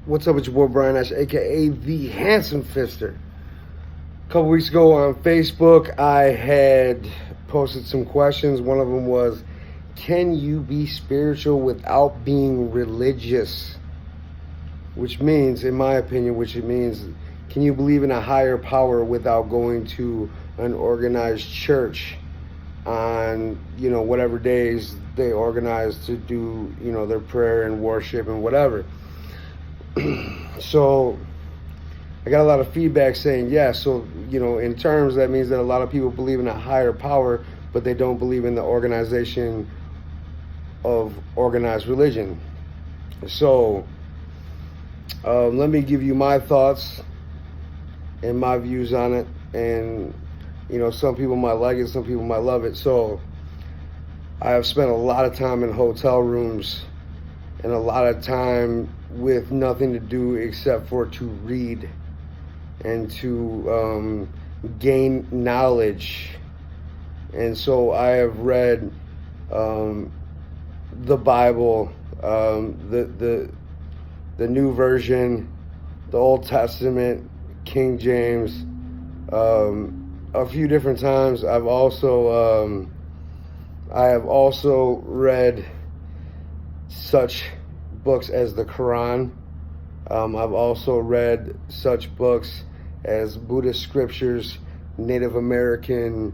What's up with your boy Brian Ash, aka the Handsome Fister? A couple weeks ago on Facebook, I had posted some questions. One of them was, can you be spiritual without being religious? Which means, in my opinion, can you believe in a higher power without going to an organized church on, whatever days they organize to do, their prayer and worship and whatever. So I got a lot of feedback saying, yeah, so, in terms, that means that a lot of people believe in a higher power, but they don't believe in the organization of organized religion. So let me give you my thoughts and my views on it. And, some people might like it, some people might love it. So I have spent a lot of time in hotel rooms and a lot of time with nothing to do except for to read and to gain knowledge. And so I have read the Bible, the New Version, the Old Testament, King James, a few different times. I have also read such books as the Quran. I've also read such books as Buddhist scriptures, Native American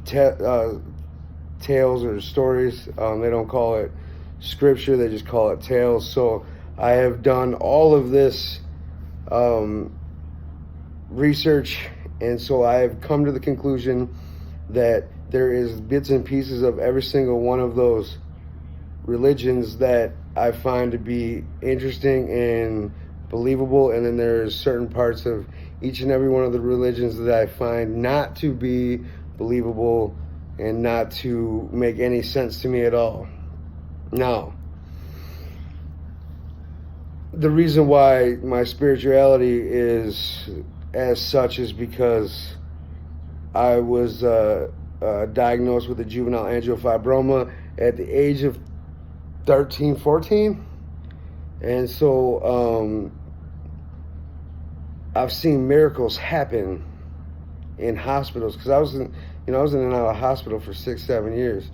tales or stories. They don't call it scripture, they just call it tales. So I have done all of this research, and so I have come to the conclusion that there is bits and pieces of every single one of those religions that I find to be interesting and believable, and then there's certain parts of each and every one of the religions that I find not to be believable and not to make any sense to me at all. Now, the reason why my spirituality is as such is because I was diagnosed with a juvenile angiofibroma at the age of 13, 14. And so I've seen miracles happen in hospitals, because I was in and out of hospital for 6-7 years.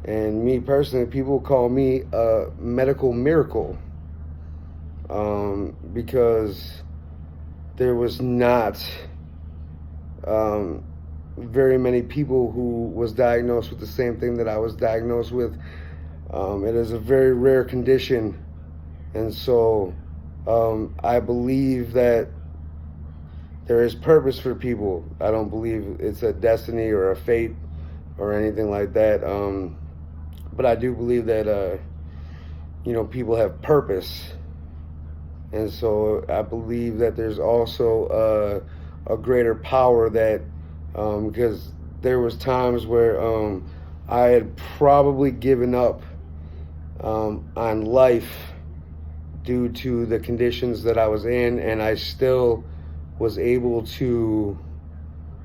And me personally, people call me a medical miracle, because there was not very many people who was diagnosed with the same thing that I was diagnosed with. It is a very rare condition, and so I believe that there is purpose for people. I don't believe it's a destiny or a fate or anything like that, but I do believe that people have purpose. And so I believe that there's also a greater power that, because there was times where I had probably given up on life due to the conditions that I was in, and I still was able to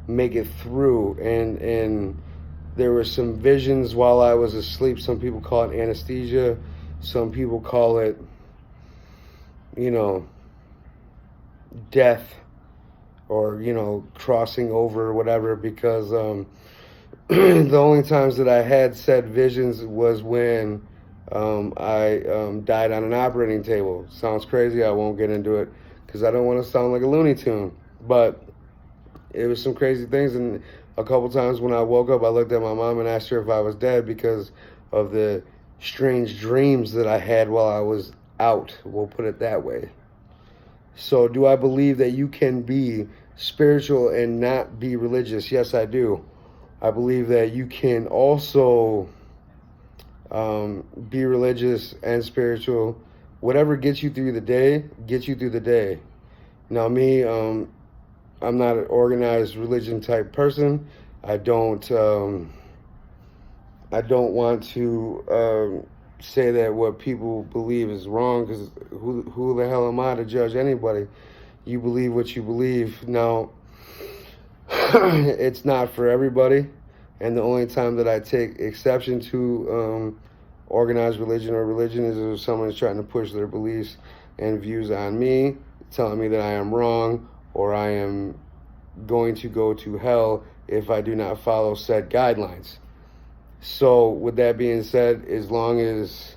make it through. And there were some visions while I was asleep. Some people call it anesthesia. Some people call it, death, or, crossing over or whatever, because the only times that I had said visions was when I died on an operating table. Sounds crazy. I won't get into it because I don't want to sound like a Looney Tune. But it was some crazy things. And a couple times when I woke up, I looked at my mom and asked her if I was dead because of the strange dreams that I had while I was out. We'll put it that way. So do I believe that you can be spiritual and not be religious? Yes, I do. I believe that you can also be religious and spiritual. Whatever gets you through the day, gets you through the day. Now me, I'm not an organized religion type person. I don't want to say that what people believe is wrong, because who the hell am I to judge anybody? You believe what you believe. Now, it's not for everybody, and the only time that I take exception to organized religion or religion is if someone is trying to push their beliefs and views on me, telling me that I am wrong or I am going to go to hell if I do not follow said guidelines. So with that being said, as long as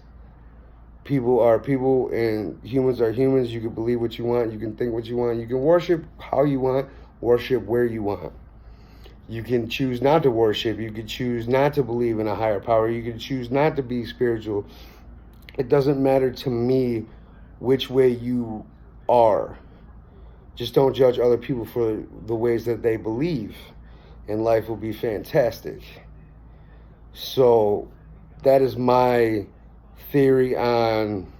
people are people and humans are humans, you can believe what you want, you can think what you want, you can worship how you want, worship where you want. You can choose not to worship, you can choose not to believe in a higher power, you can choose not to be spiritual. It doesn't matter to me which way you are. Just don't judge other people for the ways that they believe, and life will be fantastic. So that is my theory on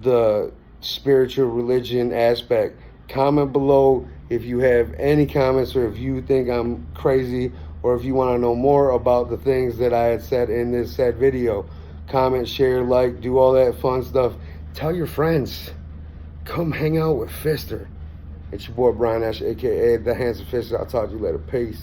the spiritual religion aspect. Comment below if you have any comments, or if you think I'm crazy, or if you want to know more about the things that I had said in this said video. Comment, share, like, do all that fun stuff. Tell your friends. Come hang out with Fister. It's your boy Brian Ash, aka The Handsome Fister. I'll talk to you later. Peace.